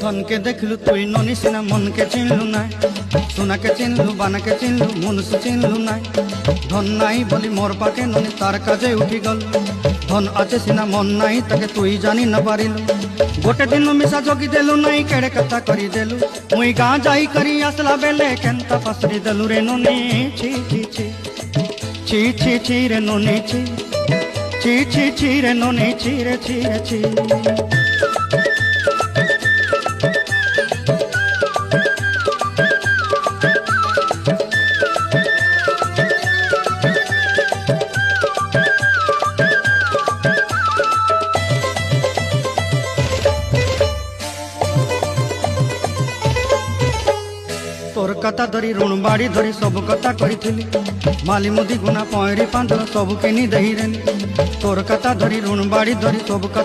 धन के देखलु तुई ननी सिना मन के चिन्हलु ना सोना के चिन्हलु बाना के चिन्हलु मनुष्य चिन्हलु ना धन नाई बोली मोर पाके ननी तार काजे उठी गल धन आचे सिना मन नाई ताके तुई जानी न पारिलु गोटे दिन मिसा जोगी देलु नाई केड़े कथा करी देलु मुई गाँ जाई करी आसला बेले केंता पसरी देलु रे ननी छी छी छी छी छी छी रे ननी छी छी छी छी रे ननी छी रे छी रे छी तोर कथा धरी ऋण बाड़ी धरी सब कथा करी माली मुदी गुना पहरी पांदर सब किनी दही रे तोर कथा धरी ऋण बाड़ी धरी सब कथा